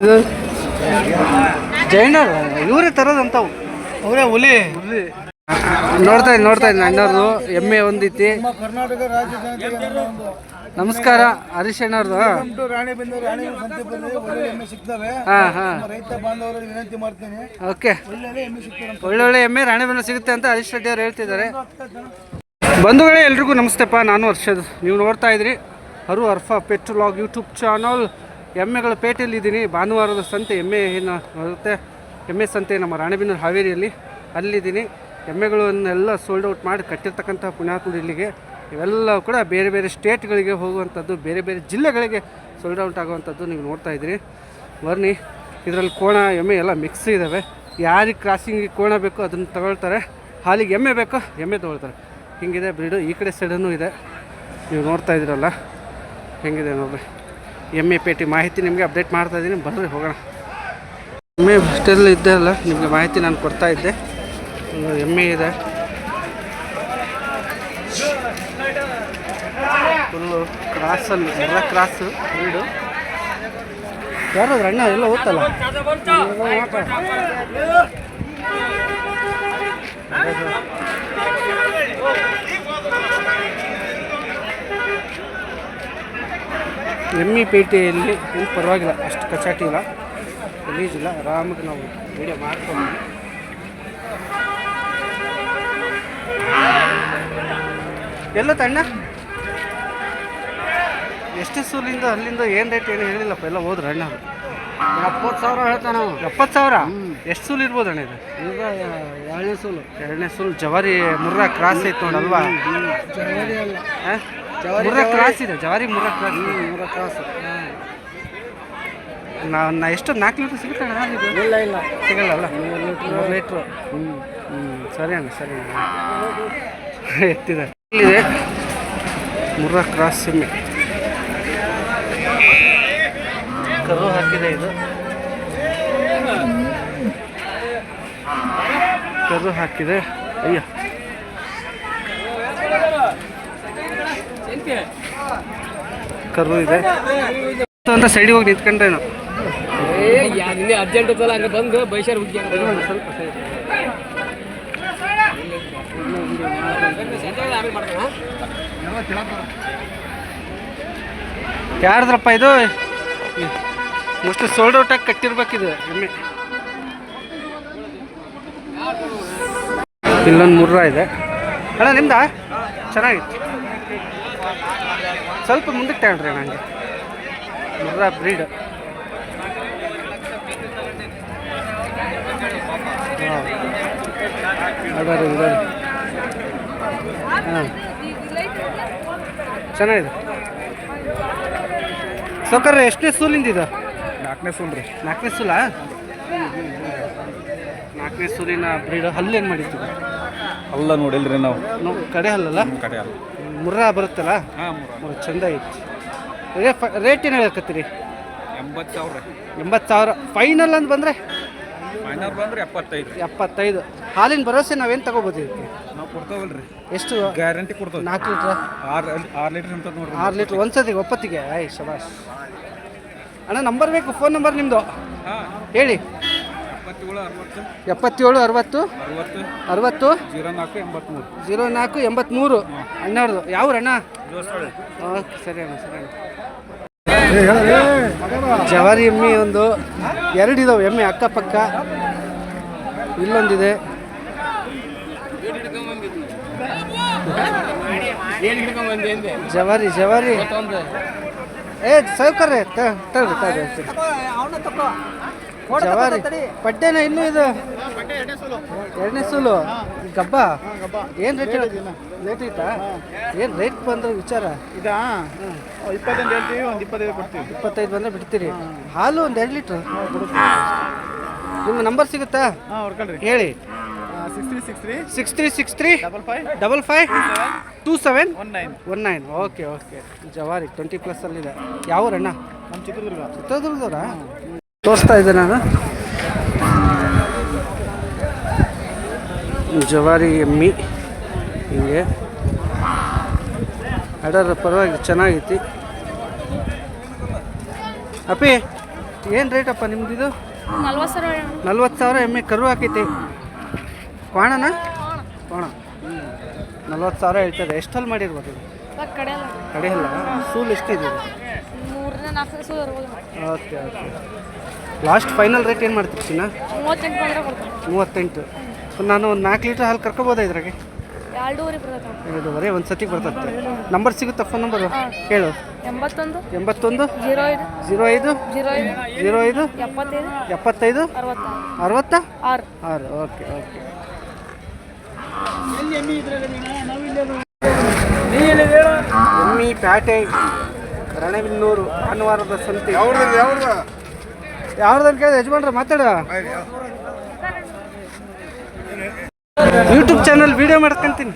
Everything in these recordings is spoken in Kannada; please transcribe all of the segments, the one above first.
ಇದು ಜೈನರ್ ಇವರೇ ತರೋದಂತಾವು ಅವರೇ ಹುಲಿ ನೋಡ್ತಾ ಇದ್ದೀನಿ ಅಣ್ಣವ್ರದ್ದು ಎಮ್ಮೆ ಒಂದೈತಿ. ಕರ್ನಾಟಕ ರಾಜ್ಯ ಜನತೆಗೆ ನಮಸ್ಕಾರ ಹರೀಶ್ ಅಣ್ಣವ್ರದ್ದು. ರಾಣಿಬೆನ್ನೂರು ಸಂತೆ ಒಳ್ಳೆ ಎಮ್ಮೆ ಸಿಗ್ತವೆ. ರೈತ ಬಾಂಧವರಿಗೆ ವಿನಂತಿ ಮಾಡ್ತೀನಿ. ಓಕೆ, ಎಮ್ಮೆ ಸಿಗ್ತವೆ, ಒಳ್ಳೊಳ್ಳೆ ಎಮ್ಮೆ ರಾಣಿಬೆನ್ನೂರು ಸಿಗುತ್ತೆ ಅಂತ ಹರೀಶ್ ರೆಡ್ಡಿ ಅವ್ರು ಹೇಳ್ತಿದ್ದಾರೆ. ಬಂಧುಗಳೇ ಎಲ್ರಿಗೂ ನಮಸ್ತೆಪ್ಪ, ನಾನು ಹರ್ಷದ್. ನೀವು ನೋಡ್ತಾ ಇದ್ರಿ ಹರು Arfa pet vlog YouTube channel. ಎಮ್ಮೆಗಳ ಪೇಟೆಯಲ್ಲಿದ್ದೀನಿ. ಭಾನುವಾರದ ಸಂತೆ ಎಮ್ಮೆ ಏನು ಬರುತ್ತೆ, ಎಮ್ಮೆ ಸಂತೆ ನಮ್ಮ ರಾಣಿಬೆನ್ನೂರು ಹಾವೇರಿಯಲ್ಲಿ, ಅಲ್ಲಿದ್ದೀನಿ. ಎಮ್ಮೆಗಳನ್ನೆಲ್ಲ ಸೋಲ್ಡ್ ಔಟ್ ಮಾಡಿ ಕಟ್ಟಿರ್ತಕ್ಕಂಥ ಪುಣ್ಯಾತ್ಮರು ಇಲ್ಲಿಗೆ. ಇವೆಲ್ಲ ಕೂಡ ಬೇರೆ ಬೇರೆ ಸ್ಟೇಟ್ಗಳಿಗೆ ಹೋಗುವಂಥದ್ದು, ಬೇರೆ ಬೇರೆ ಜಿಲ್ಲೆಗಳಿಗೆ ಸೋಲ್ಡ್ ಔಟ್ ಆಗುವಂಥದ್ದು ನೀವು ನೋಡ್ತಾ ಇದ್ದೀರಿ. ಬನ್ನಿ, ಇದರಲ್ಲಿ ಕೋಣ ಎಮ್ಮೆ ಎಲ್ಲ ಮಿಕ್ಸ್ ಇದ್ದಾವೆ. ಯಾರಿಗೆ ಕ್ರಾಸಿಂಗಿಗೆ ಕೋಣ ಬೇಕೋ ಅದನ್ನು ತಗೊಳ್ತಾರೆ, ಹಾಲಿಗೆ ಎಮ್ಮೆ ಬೇಕೋ ಎಮ್ಮೆ ತೊಗೊಳ್ತಾರೆ. ಹಿಂಗಿದೆ ಬ್ರೀಡು. ಈ ಕಡೆ ಸೈಡೂ ಇದೆ, ನೀವು ನೋಡ್ತಾ ಇದ್ದೀರಲ್ಲ ಹೆಂಗಿದೆ ನೋಡ್ರಿ. ಎಮ್ಮೆ ಪೇಟೆ ಮಾಹಿತಿ ನಿಮಗೆ ಅಪ್ಡೇಟ್ ಮಾಡ್ತಾಯಿದ್ದೀನಿ, ಬರ್ರಿ ಹೋಗೋಣ. ಎಮ್ಮೆ ಅಷ್ಟೆಲ್ಲ ಇದ್ದೆ ಅಲ್ಲ, ನಿಮಗೆ ಮಾಹಿತಿ ನಾನು ಕೊಡ್ತಾ ಇದ್ದೆ. ಎಮ್ಮೆ ಇದೆ ಫುಲ್ಲು ಕ್ರಾಸಲ್ಲಿ, ಎಲ್ಲ ಕ್ರಾಸು ಬ್ರೀಡು. ಯಾರಾದ್ರು ಅಣ್ಣ ಎಲ್ಲ ಓದ್ತಲ್ಲ. ಎಮ್ಮೆ ಪೇಟೆಯಲ್ಲಿ ಏನು ಪರವಾಗಿಲ್ಲ, ಅಷ್ಟು ಕಚಾಟಿ ಇಲ್ಲ, ಗಲೀಜಿಲ್ಲ, ಆರಾಮಾಗಿ ನಾವು ವೀಡಿಯೋ ಮಾಡ್ಕೊಂಡು. ಎಲ್ಲ ತಣ್ಣ ಎಷ್ಟು ಸೂಲಿಂದ ಅಲ್ಲಿಂದ ಏನು ರೇಟ್ ಏನು ಹೇಳಿಲ್ಲಪ್ಪ, ಎಲ್ಲ ಹೋದ್ರೆ ಅಣ್ಣ 70,000 ಹೇಳ್ತಾನೆ. 70,000? ಎಷ್ಟು ಸೂಲು ಇರ್ಬೋದು ಅಣ್ಣ ಇದು? ಈಗ 2ನೇ ಸೂಲು ಜವಾರಿ ಮುರ್ರಾ ಕ್ರಾಸ್ ಐತೆ ನೋಡಲ್ವಾ? ಜವಾರಿ ಅಲ್ಲ, ಮುರ್ರಾ ಕ್ರಾಸ್ ಇದೆ, ಜವಾರಿ ಮುರ್ರಾ ಕ್ರಾಸ್. ನಾ ಎಷ್ಟು 4 ಲೀಟ್ರ್ ಸಿಗುತ್ತೆ ಅಣ್ಣ? ಇಲ್ಲ ಸಿಗಲ್ಲಲ್ಲ, 3 ಲೀಟ್ರು. ಸರಿ ಅಣ್ಣ, ಸರಿ ಅಣ್ಣ. ಎತ್ತಿದೆ, ಇಲ್ಲಿದೆ ಮುರ್ರಾ ಕ್ರಾಸ್ ಎಮ್ಮೆ. ಕರು ಹಾಕಿದೆ, ಇದು ಕರು ಹಾಕಿದೆ. ಅಯ್ಯ, ಕರು ಇದೆ ಅಂತ ಸೈಡಿಗೆ ಹೋಗಿ ನಿಂತ್ಕೊಂಡ್ರೇನು ಅರ್ಜೆಂಟ್ ಇತ್ತಲ್ಲ, ಹಂಗೆ ಬಂದು ಬೈಸರ್ ಹುಡುಗಿ ಸ್ವಲ್ಪ ಯಾರ್ದ್ರಪ್ಪ ಇದು? ಮೋಸ್ಟ್ಲಿ ಸೋಲ್ಡ್ ಔಟಾಗಿ ಕಟ್ಟಿರ್ಬೇಕಿದು ಎಮ್ಮೆ. ಇಲ್ಲೊಂದು ಮುರ್ರಾ ಇದೆ ಅಣ್ಣ, ನಿಮ್ದ ಚೆನ್ನಾಗಿತ್ತು. ಸ್ವಲ್ಪ ಮುಂದಕ್ಕೆ ತಗೊಳ್ರಿ ನನಗೆ. ಮುರ್ರಾ ಬ್ರೀಡ್. ಹಾಂ, ಚೆನ್ನಾಗಿದೆ. ಸೌಕರ್ಯ ಎಷ್ಟನೇ ಸೂಲಿಂದ ಇದು? 4ನೇ ಸೂಲ್ ರೀ. 4ನೇ ಸೂಲಾ? 4ನೇ ಸೂಲಿನ ಬ್ರೀಡ್. ಹಲ್ಲು ಏನು ಮಾಡಿದ್ದೀವಿ? ಅಲ್ಲ ನೋಡಿಲ್ರಿ ನಾವು ಕಡೆ ಹಲ್ಲಲ್ಲ, ಕಡೆ ಅಲ್ಲ, ಮುರ್ರಾ ಬರುತ್ತಲ್ಲ. ಚಂದ ಐತಿ. ರೇಟ್ ಏನು ಹೇಳಕತ್ತೀರಿ? 80,000. 80,000 ಫೈನಲ್ ಅಂತ ಬಂದರೆ? ಫೈನಲ್ ಬಂದ್ರೆ 75. ಹಾಲಿನ ಭರವಸೆ ನಾವೇನು ತಗೋಬೋದು ಇದಕ್ಕೆ? ನಾವು ಕೊಡ್ತಾವಲ್ರಿ. ಎಷ್ಟು ಗ್ಯಾರಂಟಿ ಕೊಡ್ತಾವೆ? 4 ಲೀಟ್ರ್? 6 ಲೀಟ್ರ್ ಅಂತ ನೋಡ್ರಿ. 6 ಲೀಟ್ರ್ ಒಂದ್ಸತಿಗೆ ಒಪ್ಪತ್ತಿಗೆ? ಆಯ್ ಶಬಾಷ್ ಅಣ್ಣ. ನಂಬರ್ ಬೇಕು, ಫೋನ್ ನಂಬರ್ ನಿಮ್ಮದು ಹೇಳಿ. 77 60 60 04 83. ಅಣ್ಣವ್ರದ್ದು ಯಾವ ಅಣ್ಣ? ಓಕೆ, ಸರಿ ಅಣ್ಣ, ಸರಿ ಅಣ್ಣ. ಜವಾರಿ ಎಮ್ಮೆ ಒಂದು 2 ಇದಾವೆ ಎಮ್ಮೆ ಅಕ್ಕಪಕ್ಕ. ಇಲ್ಲೊಂದಿದೆ. ಜವಾರಿ ಸೌಕರ್ಯ ಜವಾರಿ ಪಡ್ಡೆನ ಇನ್ನೂ ಇದು 2ನೇ ಸೂಲು. ಗಬ್ಬ ಏನು ರೇಟ್ ರೇಟ್ ಐತಾ? ಏನು ರೇಟ್ ಬಂದ್ರೆ ವಿಚಾರ? ಇದಾ 25 ಹೇಳ್ತೀವಿ, ಒಂದು 25 ಕೊಡ್ತೀವಿ. 25 ಬಂದರೆ ಬಿಡ್ತೀರಿ. ಹಾಲು ಒಂದು 2 ಲೀಟ್ರ್. ನಿಮ್ಮ ನಂಬರ್ ಸಿಗುತ್ತಾ? ಹೇಳಿ. 6363 55 27 19. ಓಕೆ. ಜವಾರಿ 20+ ಅಲ್ಲಿದೆ. ಯಾವ ಅಣ್ಣ? ನಮ್ಮ ಚಿತ್ರದುರ್ಗದವ್ರಾ? ತೋರಿಸ್ತಾ ಇದ್ದೆ ನಾನು. ಜವಾರಿ ಎಮ್ಮಿ ಹಿಂಗೆ ಅಡರ್ ಪರವಾಗಿ ಚೆನ್ನಾಗೈತಿ. ಅಪ್ಪಿ ಏನು ರೇಟಪ್ಪ ನಿಮ್ದು ಇದು? 40,000. 40,000 ಎಮ್ಮೆ ಕರು ಹಾಕೈತಿ. ಕೋಣನ ಕೋಣ 40,000 ಹೇಳ್ತಾರೆ. ಎಷ್ಟಲ್ಲಿ ಮಾಡಿರ್ಬೋದು ಇದು? ಕಡೆ ಅಲ್ಲ. ಸೂಲ್ ಎಷ್ಟಿದೆ ಇದು? 3-4 ಸೂಲ್ ಇರ್ಬೋದು. Okay okay. Last final rate ಏನು ಮಾಡ್ತೀರಿ ಚಿನ್ನ? 38 ಬಂದ್ರೆ ಕೊಡ್ತೀನಿ. 38. ನಾನು ಒಂದು 4 ಲೀಟ್ರ್ ಹಾಲು ಕರ್ಕೋಬೋದಾ ಇದ್ರಾಗೆ? 2.5 ಬರ್ತದೆ. 2.5 ಒಂದು ಸತಿಗೆ ಬರ್ತದೆ. ನಂಬರ್ ಸಿಗುತ್ತಾ? ಫೋನ್ ನಂಬರು ಹೇಳು. 81 81 05 05 05 05 75 66 66. Okay okay. ಎಮ್ಮಿ ಪ್ಯಾಟೆ ರಣೆಬೆನ್ನೂರು ಭಾನುವಾರದ ಸಂತೆ. ಯಾವ್ದಂತ ಕೇಳಿದ್ರೆ ಯಜಮಾನ್ರ ಮಾತಾಡ. ಯೂಟ್ಯೂಬ್ ಚಾನಲ್ ವಿಡಿಯೋ ಮಾಡ್ಕೊಂತೀನಿ.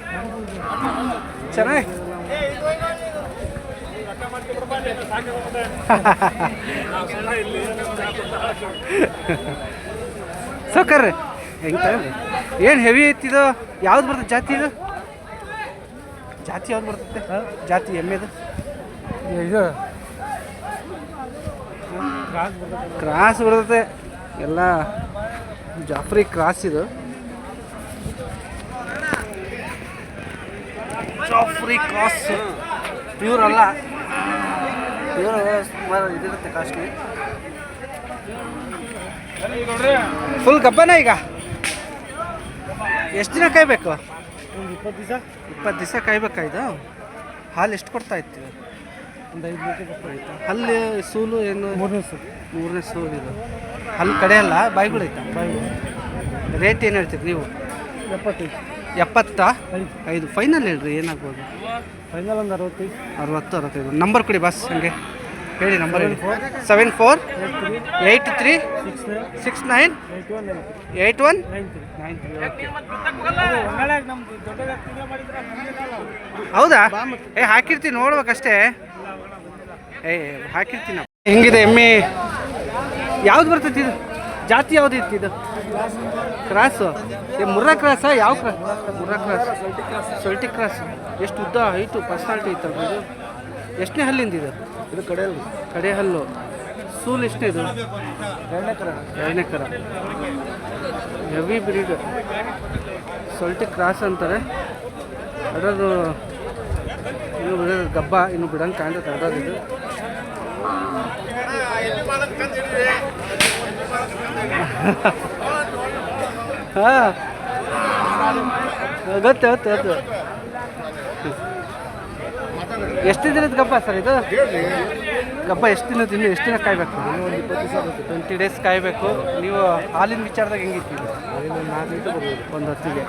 ಚೆನ್ನಾಗಿ ಸೌಕರ್ಯ ಹೆಂಗೆ ಏನು ಹೆವಿ ಐತಿದು? ಯಾವ್ದು ಬರ್ತದೆ ಜಾತಿ ಇದು? ಜಾತಿ ಯಾವ್ದು ಬರ್ತದೆ? ಜಾತಿ ಎಮ್ಮೆದು ಇದು ಕ್ರಾಸ್ ಬರ್ತದೆ ಎಲ್ಲ. ಜಾಫ್ರಿ ಕ್ರಾಸ್ ಇದು. ಜಾಫ್ರಿ ಕ್ರಾಸ್ ಪ್ಯೂರ್ ಅಲ್ಲ. ಪ್ಯೂರ್ ಸುಮಾರು ಇದಿರುತ್ತೆ ಕಾಸ್ಟ್ಲಿ. ಫುಲ್ ಗಬ್ಬನ ಈಗ. ಎಷ್ಟು ದಿನ ಕಾಯ್ಬೇಕು? 20 ದಿವಸ ಕಾಯ್ಬೇಕಾಯ್ತು. ಹಾಲು ಎಷ್ಟು ಕೊಡ್ತಾ ಇತ್ತು? ಒಂದು 5 ಲೀಟರ್ ಕೊಡ್ತಾಯಿತ್ತು. ಹಲ್ಲು ಸೂಲು ಏನು? 3ನೇ ಸೂಲು ಇದು. ಹಲ್ಲು ಕಡೆ ಅಲ್ಲ, ಬಾಯಿಗಳೈತ? ರೇಟ್ ಏನು ಹೇಳ್ತೀರಿ ನೀವು? 75. ಫೈನಲ್ ಹೇಳ್ರಿ, ಏನಾಗ್ಬೋದು? ಫೈನಲ್ ಒಂದು 65. ನಂಬರ್ ಕೊಡಿ ಬಾಸ್, ಹಂಗೆ ಹೇಳಿ ನಂಬರ್ ಹೇಳಿ. 74 83 69 8193. ಓಕೆ. ಹೌದಾ? ಹಾಕಿರ್ತೀನಿ, ನೋಡ್ಬೇಕಷ್ಟೇ. ಹಾಕಿರ್ತೀನಿ. ಹೆಂಗಿದೆ ಎಮ್ಮೆ? ಯಾವ್ದು ಬರ್ತೈತಿ ಇದು? ಜಾತಿ ಯಾವ್ದು ಇತ್ತು ಇದು? ಕ್ರಾಸು? ಮುರ್ರಾ ಕ್ರಾಸಾ? ಯಾವ ಕ್ರಾಸ್? ಮುರ್ರಾ ಕ್ರಾಸ್. ಸೊಲ್ಟಿ ಕ್ರಾಸ್. ಎಷ್ಟು ಉದ್ದ, ಹೈಟು, ಪರ್ಸ್ನಾಲಿಟಿ ಇತ್ತಲ್ಲ ಇದು? ಎಷ್ಟನೇ ಹಲ್ಲಿಂದ ಇದು? ಇದು ಕಡೆ ಹಲ್ಲು. ಸೂಲ್ ಎಷ್ಟನೇ ಇದು? 2ನೇ ಕರ. Heavy bread. ಸೊಲ್ಟಿ ಕ್ರಾಸ್ ಅಂತಾರೆ. ಅದರದು ಇನ್ನು ಬಿಡೋದು ಗಬ್ಬ, ಇನ್ನು ಬಿಡಂಗೆ ಕಾಣ್ತದೆ ಅದರದು ಇದು. ಹಾಂ ಗೊತ್ತು. ಎಷ್ಟು ದಿನದ ಗಬ್ಬ ಸರ್ ಇದು? ಗಬ್ಬ ಎಷ್ಟು ದಿನದ? ಇನ್ನು ಎಷ್ಟು ದಿನ ಕಾಯಬೇಕು? 20 ಡೇಸ್ ಕಾಯಬೇಕು. ನೀವು ಹಾಲಿನ ವಿಚಾರದಾಗ ಹೆಂಗಿತ್ತು? 4 ಲೀಟರ್ ಒಂದು ಹೊತ್ತಿಗೆ.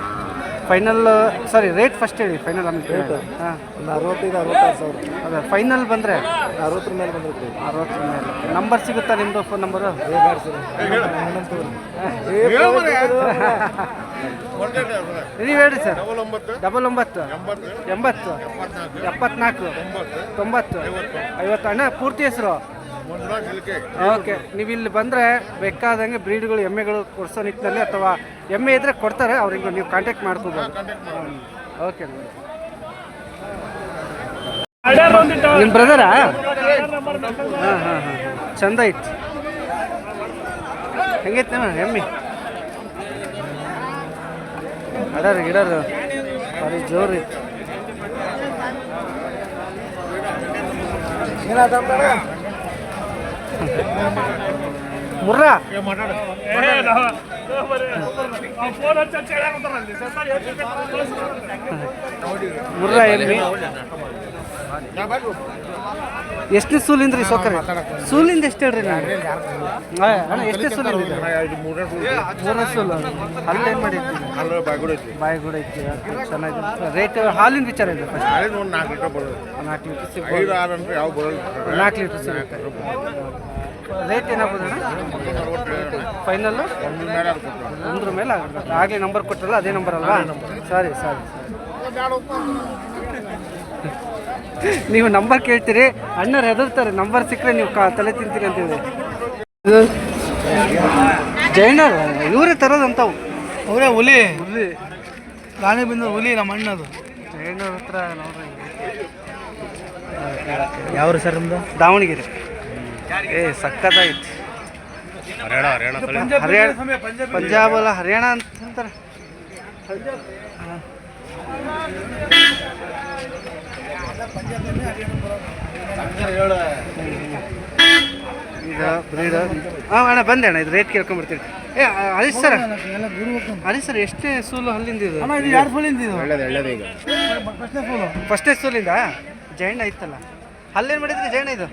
ಫೈನಲ್ ಸಾರಿ ರೇಟ್ ಫಸ್ಟ್ ಹೇಳಿ. ಫೈನಲ್ ಆಮೇಲೆ ಹಾಂ. ಒಂದು 65-66 ಸಾವಿರ. ಅದೇ ಫೈನಲ್ ಬಂದರೆ 60 ಮೇಲೆ ಬಂದಿರ್ತೀವಿ. 60 ಮೇಲೆ. ನಂಬರ್ ಸಿಗುತ್ತಾ ನಿಮ್ಮದು? Phone number? ನೀವು ಹೇಳ್ರಿ ಸರ್. 99 80 74 90 50. ಅಣ್ಣ ಪೂರ್ತಿ ಹೆಸರು? ಓಕೆ. ನೀವು ಇಲ್ಲಿ ಬಂದರೆ ಬೇಕಾದಂಗೆ ಬ್ರೀಡ್ಗಳು ಎಮ್ಮೆಗಳು ಕೊಡಿಸೋ ನಿಟ್ಟಿನಲ್ಲಿ, ಅಥವಾ ಎಮ್ಮೆ ಇದ್ದರೆ ಕೊಡ್ತಾರೆ, ಅವ್ರಿಗೆ ನೀವು ಕಾಂಟ್ಯಾಕ್ಟ್ ಮಾಡ್ಕೋಬೋದು. ಓಕೆ. ನಿಮ್ಮ ಬ್ರದರಾ? ಹಾಂ. ಚಂದ ಇತ್ತು. ಹೆಂಗೈತೆ ಎಮ್ಮೆ? ಗಿಡರು ಭಾರಿ ಜೋರು ಇತ್ತು. ಮುರ್ರಾ ಮುರ್ರಾ ಎಮ್ಮೆ ಎಷ್ಟನೇ ಸೂಲಿಂದ ರೀ ಸೋಕರಿ? ಸೂಲಿಂದ ಎಷ್ಟು ಹೇಳ್ರಿ ನೀವು? ಅಣ್ಣ ಎಷ್ಟನೇ ಸೂಲಿಂದ? 3ನೇ ಸೂಲು. ಅಲ್ಲೇನು ಮಾಡಿರ್ತೀವಿ? ಬಾಯಿ ಕೂಡ ಐತಿ. ಚೆನ್ನಾಗಿದೆ. ರೇಟ್ ಹಾಲಿನ ವಿಚಾರ ಇದೆ ಫಸ್ಟ್. 4 ಲೀಟರ್ ಬರೋದು. 4 ಲೀಟರ್ ಸಿಗ್ಬೋದು. 4 ಲೀಟರ್ ಸಿಗುತ್ತೆ. ರೇಟ್ ಏನಾಗ್ಬೋದು ಅಣ್ಣ ಫೈನಲ್ಲು? 1 ಮೇಲೆ ಆಗುತ್ತೆ. ಆಗಲೇ ನಂಬರ್ ಕೊಟ್ಟರಲ್ಲ, ಅದೇ ನಂಬರ್ ಅಲ್ವಾ? ಸರಿ. ನೀವು ನಂಬರ್ ಕೇಳ್ತೀರಿ, ಅಣ್ಣರು ಹೆದರ್ತಾರೆ. ನಂಬರ್ ಸಿಕ್ಕರೆ ನೀವು ತಲೆ ತಿಂತೀರಿ ಅಂತೇಳಿ. ಇದು ಜೈನರ್ ಇವರೇ ತರೋದಂತವು. ಅವರೇ ಹುಲಿ ಗಾಣಿಬೆನ್ನೂರು ಹುಲಿ ನಮ್ಮ ಅಣ್ಣದು. ಜೈನರ್ ಹತ್ರ ನೋಡ್ರಿ. ಯಾವ ಸರ್ ನಿಮ್ಮದು? ದಾವಣಗೆರೆ. ಸಕ್ಕತ್ತಾಯ್ತು. ಹರಿಯಾಣ ಪಂಜಾಬ್ ಅಲ್ಲ ಹರಿಯಾಣ ಅಂತಾರೆ. ಈಗ ಬ್ರೀಡ್ ಹಾಂ ಅಣ್ಣ ಬಂದೆ ಅಣ್ಣ, ಇದು ರೇಟ್ ಕೇಳ್ಕೊಂಬರ್ತೀವಿ. ಹರೀಶ್ ಸರ್, ಹರೀಶ್ ಸರ್ ಎಷ್ಟೇ ಸೂಲು ಅಲ್ಲಿಂದ ಇದು? ಫಸ್ಟೇ ಸೂಲಿಂದ ಜೈನ್ ಐತಲ್ಲ, ಅಲ್ಲೇನು ಮಾಡಿದ್ರಿ ಜೈನ್? ಇದು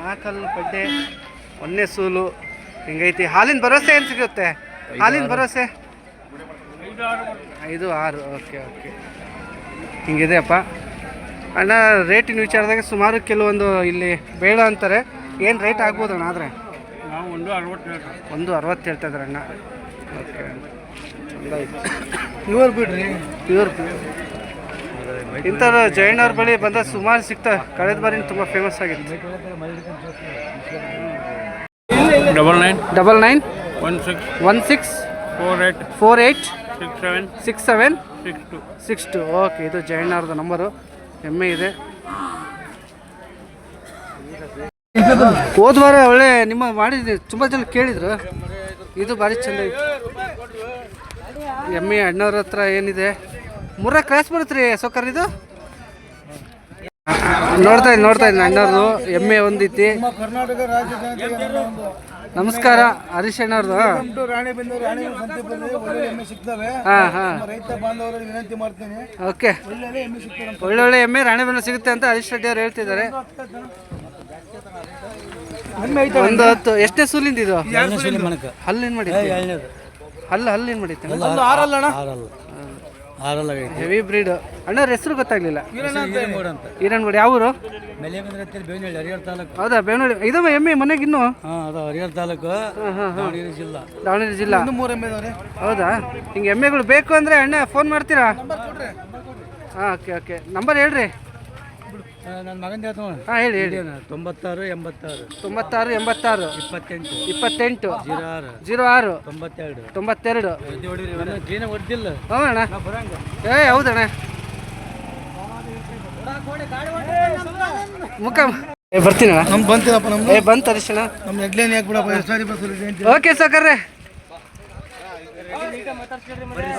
4 ಹಲ್ಲು ಪಡ್ಡೆ, 1ನೇ ಸೂಲು ಹಿಂಗೈತಿ. ಹಾಲಿನ ಭರವಸೆ ಏನು ಸಿಗುತ್ತೆ? ಹಾಲಿನ ಭರವಸೆ 5, 6. ಓಕೆ ಓಕೆ, ಹಿಂಗಿದೆ ಅಪ್ಪ ಅಣ್ಣ. ರೇಟಿನ ವಿಚಾರದಾಗ ಸುಮಾರು ಕೆಲವೊಂದು ಇಲ್ಲಿ ಬೇಡ ಅಂತಾರೆ. ಏನು ರೇಟ್ ಆಗ್ಬೋದು ಅಣ್ಣ? ಆದರೆ ನಾವು 1.60 ಹೇಳ್ತಾ ಇದ್ದಾರೆ ಅಣ್ಣ. ಓಕೆ, ಪ್ಯೂರ್ ಬಿಡ್ರಿ, ಪ್ಯೂರ್ ಇಂಥವ್ರು ಜೈನವ್ರ ಬಳಿ ಬಂದ ಸುಮಾರು ಸಿಗ್ತವೆ. ಕಳೆದ ಬಾರಿ ತುಂಬ ಫೇಮಸ್ ಆಗಿತ್ತು. 99 16 48 67 62. ಓಕೆ, ಇದು ಜೈನವ್ರದ್ದು ನಂಬರು. ಎಮ್ಮೆ ಇದೆ. ಹೋದ ವಾರ ಒಳ್ಳೆ ನಿಮ್ಮ ಮಾಡಿದ್ರಿ, ತುಂಬ ಜನ ಕೇಳಿದ್ರು. ಇದು ಭಾರಿ ಚೆಂದ ಇತ್ತು ಎಮ್ಮೆ. ಅಣ್ಣವ್ರ ಹತ್ರ ಏನಿದೆ, ಮುರ್ರಾ ಕ್ರಾಸ್ ಬರುತ್ತೆ ರೀ ಸೊಕ್ಕರ್. ಇದು ನೋಡ್ತಾ ಇದ್ದೀನಿ ಅಣ್ಣವ್ರದ್ದು ಎಮ್ಮೆ ಒಂದೈತಿ. ಕರ್ನಾಟಕ ರಾಜ್ಯ ಜನತೆಗೆ ಒಂದು ನಮಸ್ಕಾರ ಹರೀಶ್ ಅಣ್ಣವ್ರದ್ದು. ರಾಣಿಬೆನ್ನೂರು ಸಂತೆ ಬಂದ್ರೆ ಒಳ್ಳೆ ಎಮ್ಮೆ ಸಿಗ್ತವೆ. ರೈತ ಬಾಂಧವರಿಗೆ ವಿನಂತಿ ಮಾಡ್ತೀನಿ, ಓಕೆ, ಒಳ್ಳೆ ಎಮ್ಮೆ ಸಿಗ್ತವೆ. ಒಳ್ಳೊಳ್ಳೆ ಎಮ್ಮೆ ರಾಣಿಬೆನ್ನೂರು ಸಿಗುತ್ತೆ ಅಂತ ಹರೀಶ್ ರೆಡ್ಡಿ ಅವ್ರು ಹೇಳ್ತಿದ್ದಾರೆ. ಒಂದು 10. ಎಷ್ಟನೇ ಸೂಲಿಂದ ಇದು? ಹಲ್ಲೇನು ಮಾಡಿದ್ದೆ? ಹಲ್ಲೇನು ಮಾಡಿದ್ದೆ? Heavy breed. ಅಣ್ಣವ್ರ ಹೆಸರು ಗೊತ್ತಾಗ್ಲಿಲ್ಲ. ಈರಣ್ಗೂಡ. ಯಾವ ಊರು? ಹೌದಾ, ಬೇವನಹಳ್ಳಿ. ಇದು ಎಮ್ಮೆ ಮನೆಗೆ ಇನ್ನು ದಾವಣಗೆರೆ ಜಿಲ್ಲಾ. ಹೌದಾ, ಹಿಂಗೆ ಎಮ್ಮೆಗಳು ಬೇಕು ಅಂದರೆ ಅಣ್ಣ ಫೋನ್ ಮಾಡ್ತೀರಾ? ಹಾಂ, ಓಕೆ ಓಕೆ. ನಂಬರ್ ಹೇಳ್ರಿ. ನನ್ನ ಮಗಂದ ಹಾಂ, ಹೇಳಿ 96 86 96 86 28 28 06 92. ಹೊಡೆದಿಲ್ಲ. ಹ್ಞೂ ಅಣ್ಣ. ಹೌದಣ್ಣ. ಮುಖ ಬರ್ತೀನಿ ಅಣ್ಣ. ನಮ್ಗೆ ಬಂತೀನಪ್ಪ, ನಮ್ಗೆ ಬಂತು ಹರೀಶ್ ಅಣ್ಣ. ನಮ್ಮ ಹೆಗ್ಲೇನ್ ಯಾಕೆ ಬಿಡಪ್ಪ, ಸಾರಿ ಬಸ್. ಓಕೆ ಸಾಕರ್ರೆ.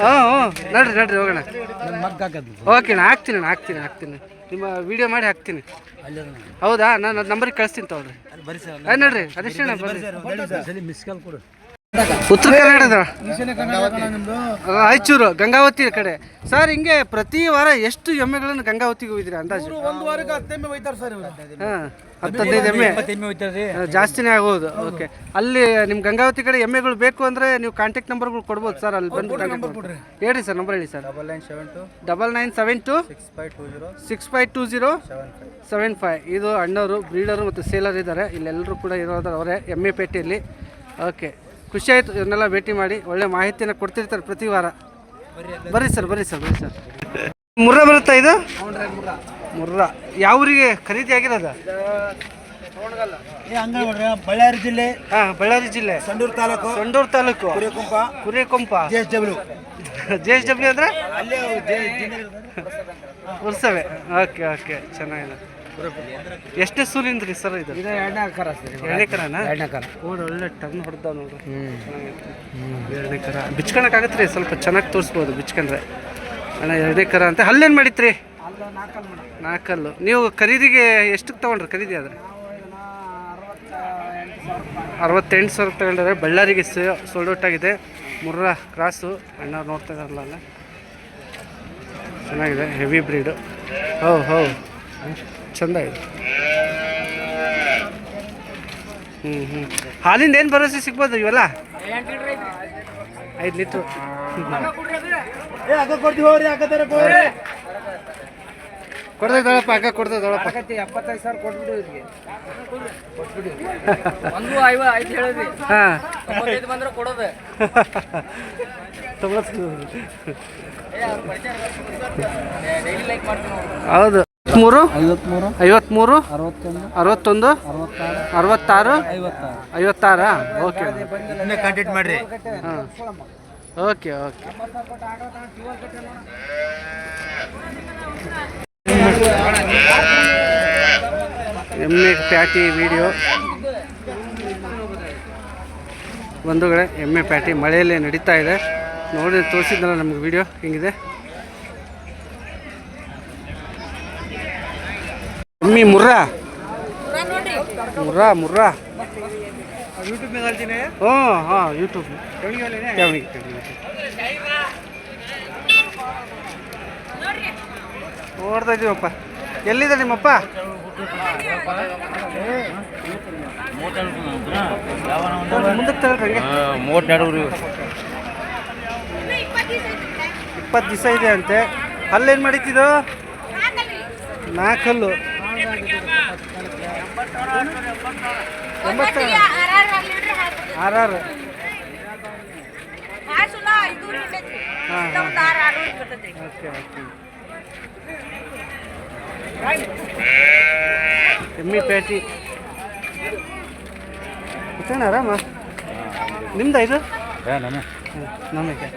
ಹ್ಞೂ ನಡ್ರಿ ಹೋಗೋಣ. ಓಕೆ ಅಣ್ಣ, ಹಾಕ್ತೀನಿ. ನಿಮ್ಮ ವಿಡಿಯೋ ಮಾಡಿ ಹಾಕ್ತೀನಿ. ಹೌದಾ, ನಾನು ನಂಬರಿಗೆ ಕಳಿಸ್ತೀನಿ ತಗೊಳ್ರಿ. ನಡ್ರಿ ಹರೀಶ್ ಅಣ್ಣ ಬರ್ರಿ. ಮಿಸ್ ಕಾಲ್ ಕೊಡು. ಉತ್ತರ ಕನ್ನಡದ ನಿಮ್ದು ರಾಯಚೂರು ಗಂಗಾವತಿ ಕಡೆ. ಸರ್, ಹಿಂಗೆ ಪ್ರತಿ ವಾರ ಎಷ್ಟು ಎಮ್ಮೆಗಳನ್ನು ಗಂಗಾವತಿಗೆ ಹೋಗಿದ್ರಿ ಅಂದಾಜು? ಒಂದು ವಾರಕ್ಕೆ 10 ಎಮ್ಮೆ ಒಯ್ತಾರೆ ಸರ್ ಇವರು. ಹಾಂ, 10-15 ಎಮ್ಮೆ ಜಾಸ್ತಿನೇ ಆಗೋದು. ಓಕೆ, ಅಲ್ಲಿ ನಿಮ್ಮ ಗಂಗಾವತಿ ಕಡೆ ಎಮ್ಮೆಗಳು ಬೇಕು ಅಂದರೆ ನೀವು ಕಾಂಟ್ಯಾಕ್ಟ್ ನಂಬರ್ಗಳು ಕೊಡ್ಬೋದು ಸರ್. ಅಲ್ಲಿ ಬಂದು ಹೇಳ್ರಿ ಸರ್, ನಂಬರ್ ಹೇಳಿ ಸರ್. 9972 6520 75. ಇದು ಅಣ್ಣವರು ಬ್ರೀಡರು ಮತ್ತು ಸೇಲರ್ ಇದ್ದಾರೆ. ಇಲ್ಲೆಲ್ಲರೂ ಕೂಡ ಇರೋದು ಅವರೇ ಎಮ್ಮೆ ಪೇಟೆಯಲ್ಲಿ. ಓಕೆ, ಖುಷಿ ಆಯಿತು ಇವನ್ನೆಲ್ಲ ಭೇಟಿ ಮಾಡಿ. ಒಳ್ಳೆ ಮಾಹಿತಿನ ಕೊಡ್ತಿರ್ತಾರೆ ಪ್ರತಿ ವಾರ. ಬರ್ರಿ ಸರ್. ಮುರ್ರಾ ಬರುತ್ತಾ ಇದು? ಮುರ್ರಾ. ಯಾವ ಊರಿಗೆ ಖರೀದಿ ಆಗಿರೋದು? ಬಳ್ಳಾರಿ ಜಿಲ್ಲೆ. ಹಾಂ, ಬಳ್ಳಾರಿ ಜಿಲ್ಲೆ, ಸಂಡೂರು ತಾಲೂಕು, ಕುರಿಕೊಂಪ. JSW ಅಂದರೆ ಉರ್ಸವೆ. ಓಕೆ, ಚೆನ್ನಾಗಿದೆ. ಎಷ್ಟೇ ಸೂಲಿಂದ್ರಿ ಸರ್ ಇದು? 2ನೇ ಕರನಾ? ಒಳ್ಳೆ ಟರ್ನ್ ಹೊಡೆದ ನೋಡ್ರಿ. ಚೆನ್ನಾಗೈತೆ 2ನೇ ಕರ. ಬಿಚ್ಕೊಳಕ್ಕಾಗತ್ತೆ ರೀ, ಸ್ವಲ್ಪ ಚೆನ್ನಾಗಿ ತೋರಿಸ್ಬೋದು ಬಿಚ್ಕೊಂಡ್ರೆ. ಅಣ್ಣ 2ನೇ ಕರ ಅಂತ. ಹಲ್ಲೇನು ಮಾಡಿತ್ರಿ? 4 ಹಲ್ಲು. ನೀವು ಖರೀದಿಗೆ ಎಷ್ಟಕ್ಕೆ ತೊಗೊಂಡ್ರಿ? ಖರೀದಿ ಆದರೆ 68,000 ತಗೊಂಡ್ರೆ. ಬಳ್ಳಾರಿಗೆ ಸೋಲ್ಡ್ ಔಟ್ ಆಗಿದೆ. ಮುರ್ರಾ ಕ್ರಾಸು. ಅಣ್ಣ ನೋಡ್ತಾ ಇದ್ದಾರಲ್ಲ, ಅಲ್ಲ ಚೆನ್ನಾಗಿದೆ, ಹೆವಿ ಬ್ರೀಡು. ಹೌದು ಚಂದ ಇದೆ. ಹಾಲಿಂದ ಏನು ಭರವಸೆ ಸಿಗ್ಬೋದು ಇವೆಲ್ಲ? 5 ಲೀಟ್ರು. ಕೊಡ್ತೈತಳಪ್ಪ, ಅಕ್ಕ ಕೊಡ್ತೈತಳಪ್ಪ. 75,000 ಕೊಟ್ಬಿಟ್ಟು ಇದ್ರಿಗೆ ಹಾಂ, 95 ಬಂದ್ರೆ ಕೊಡೋದು. ಹೌದು. 53 53 61 61 66 56. ಓಕೆ, ಕಾಂಟ್ಯಾಕ್ಟ್ ಮಾಡ್ರಿ. ಹಾಂ, ಓಕೆ. ಎಮ್ಮೆ ಪ್ಯಾಟಿ ವಿಡಿಯೋ. ಬಂಧುಗಳೇ ಎಮ್ಮೆ ಪ್ಯಾಟಿ ಮಳೆಯಲ್ಲೇ ನಡೀತಾ ಇದೆ. ನೋಡಿ ತೋರಿಸಿದ್ನಲ್ಲ ನಮಗೆ ವಿಡಿಯೋ ಹಿಂಗಿದೆ. ಎಮ್ಮಿ ಮುರ್ರಾ ಮುರ್ರಾ ಮುರ್ರಾ ಯೂಟ್ಯೂಬ್ ಮೇಲೆ ಹೇಳ್ತೀನಿ. ಹ್ಞೂ ಹಾಂ ಯೂಟ್ಯೂಬ್ ನೋಡ್ತಾ ಇದ್ದೀವಪ್ಪ. ಎಲ್ಲಿದೆ ನಿಮ್ಮಪ್ಪ? ಮುಂದಕ್ಕೆ ತಗೊಳ್ರಿ. 20 ದಿವಸ ಇದೆ ಅಂತೆ. ಅಲ್ಲೇನು ಮಾಡಿತ್ತಿದ್ದು? 4 ಹಲ್ಲು. 86 ಹಾಂ ಓಕೆ ಓಕೆ. ಎಮ್ಮಿ ಪ್ಯಾಟಿ ಗೊತ್ತೇನ ಆರಾಮ ನಿಮ್ದ ಇದು? ನಮಗೆ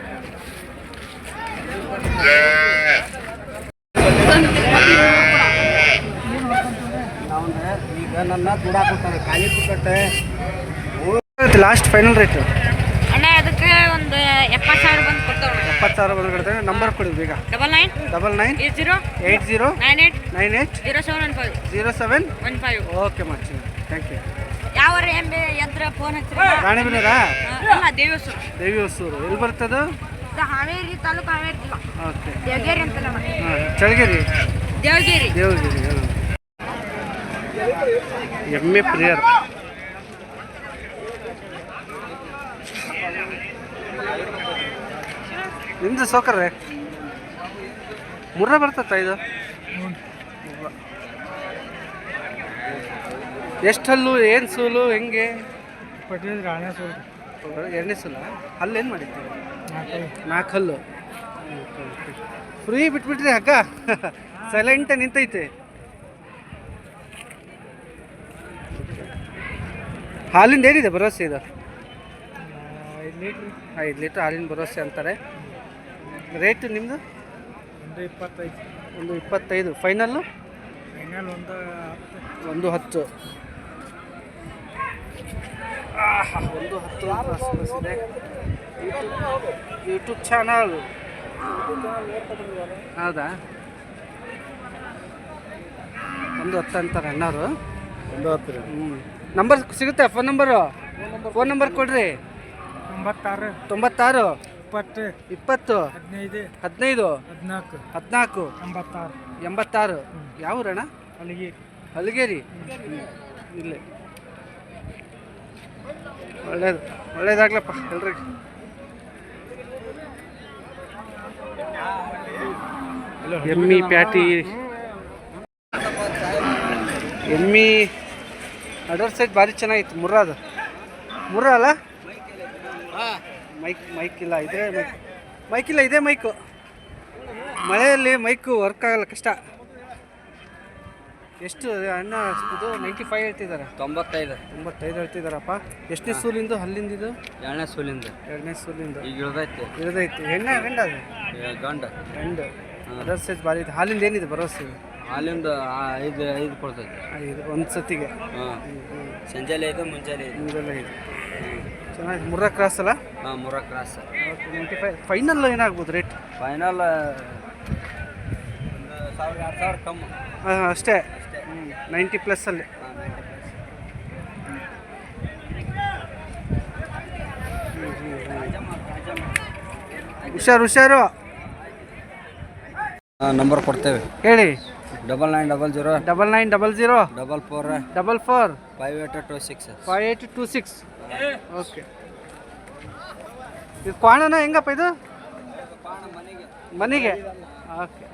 ಈಗ ನನ್ನ ದುಡಾಕೊಡ್ತಾರೆ ಖಾಲಿ ಪುಕ್ಕಟ್ಟೆ. ಲಾಸ್ಟ್ ಫೈನಲ್ ರೇಟ್ ಅಣ್ಣ ಅದಕ್ಕೆ ಒಂದು 70,000 ಬಂದು ಕೊಡ್ತಾವ. 70,000 ಬಂದು ಕೊಡ್ತಾರೆ. ನಂಬರ್ ಕೊಡಿ ಬೇಗ. 99 80 98 0715. ಓಕೆ ಮಾಡ್ತೀನಿ. Thank you. ಯಾವ ಎಂಬೆ ಯಂತ್ರ ಫೋನ್ ಹಚ್ಚಿರ ರಾಣಿಬೆನ್ನೂರಾ? ಅಲ್ಲ ದೇವಸೂರು. ದೇವಿಹೊಸೂರು ಎಲ್ಲಿ ಬರ್ತದೆ? ಹಾವೇರಿ ತಾಲೂಕು ಹಾವೇರಿ ಜಿಲ್ಲಾ. ಓಕೆ ದೇವಗೇರಿ ಅಂತಲ್ಲ ಹಾಂ ಚಳಗೇರಿ ದೇವಗೇರಿ. ದೇವಗಿರಿ ಹಾಂ. ಎಮ್ಮೆ ಪ್ರಿಯರ್ ನಿಮ್ದು ಸೌಕರ್ಯ ಮುರ್ರ ಬರ್ತತ್ತ ಇದು? ಎಷ್ಟು ಹಲ್ಲು ಏನು ಸೂಲು ಹೆಂಗೆ? ಎರಡನೇ ಸೂಲ ಅಲ್ಲೇನು ಮಾಡಿದ್ದೀರಿ? 4 ಹಲ್ಲು ಫ್ರೀ ಬಿಟ್ಬಿಟ್ರಿ ಅಕ್ಕ. ಸೈಲೆಂಟ ನಿಂತೈತೆ. ಹಾಲಿಂದ ಏನಿದೆ ಭರವಸೆ ಇದು? 5 ಲೀಟ್ರ್ ಹಾಲಿನ ಭರವಸೆ ಅಂತಾರೆ. ರೇಟ್ ನಿಮ್ಮದು? 125. ಫೈನಲ್ಲು? 110. 110 ಯೂಟ್ಯೂಬ್ ಚಾನಲ್ ಹೌದಾ? 110 ಅಂತಾರೆ ಅಣ್ಣವರು. 110. ನಂಬರ್ ಸಿಗುತ್ತೆ? ಫೋನ್ ನಂಬರು ಕೊಡ್ರಿ. 96 96 20 20 15 15 14 14 86 86. ಯಾವ ಊರಣ್ಣ? ಅಲ್ಲಿಗೆ ಹಲಗೇರಿ. ಇಲ್ಲೇ ಒಳ್ಳೇದಾಗ್ಲಪ್ಪ ಎಲ್ರಿಗೆ. ಎಮ್ಮಿ ಪ್ಯಾಟಿ ಎಮ್ಮಿ ಅಡರ್ ಸೈಡ್ ಭಾರಿ ಚೆನ್ನಾಗಿತ್ತು. ಮುರ್ರ ಅಲ್ಲ? ಮೈಕ್ ಇಲ್ಲ ಇದೇ ಮೈಕ್ ಇಲ್ಲ ಇದೇ ಮೈಕು. ಮಳೆಯಲ್ಲಿ ಮೈಕು ವರ್ಕ್ ಆಗಲ್ಲ, ಕಷ್ಟ. ಎಷ್ಟು ಅಣ್ಣ ಇದು? 95 ಹೇಳ್ತಿದ್ದಾರೆ. 95 ಹೇಳ್ತಿದ್ದಾರಪ್ಪ. ಎಷ್ಟನೇ ಸೂಲಿಂದು ಹಲ್ಲಿಂದ ಇದು? 2ನೇ ಸೂಲಿಂದ. 2ನೇ ಸೂಲಿಂದ ಈಗ ಇಳಿದೈತಿ. ಹೆಣ್ಣ ಗಂಡ ಅದು? ಗಂಡು. ಅದರ್ ಸೈಜ್ ಭಾರಿ ಇದೆ. ಹಾಲಿಂದ ಏನಿದೆ ಭರವಸೆ? ಹಾಲಿಂದ 5 ಕೊಡ್ತೈತೆ. 5 ಒಂದು ಸತಿಗೆ. ಸಂಜೆಲೆ ಇದೆ ಮುಂಜಾನೆ ಇದೆ. ಮುಂಜಾನೆ ಇದೆ. ಚೆನ್ನಾಗಿ. ಮುರ್ರಾ ಕ್ರಾಸ್ ಅಲ್ಲ? ಹಾಂ ಮುರ್ರಾ ಕ್ರಾಸ್. 95. ಫೈನಲ್ ಏನಾಗ್ಬೋದು ರೇಟ್? ಫೈನಲ್ 1,000-2,000 ಕಮ್ಮಿ ಅಷ್ಟೇ. 90 ಪ್ಲಸ್ಸಲ್ಲಿ. ಹುಷಾರು. ನಂಬರ್ ಕೊಡ್ತೇವೆ ಹೇಳಿ. 9900 9900 44 44 5826. 5826. ಓಕೆ. ಇದು ಕ್ವಾಣನ ಹೆಂಗಪ್ಪ ಇದು? ಮನೆಗೆ. ಓಕೆ.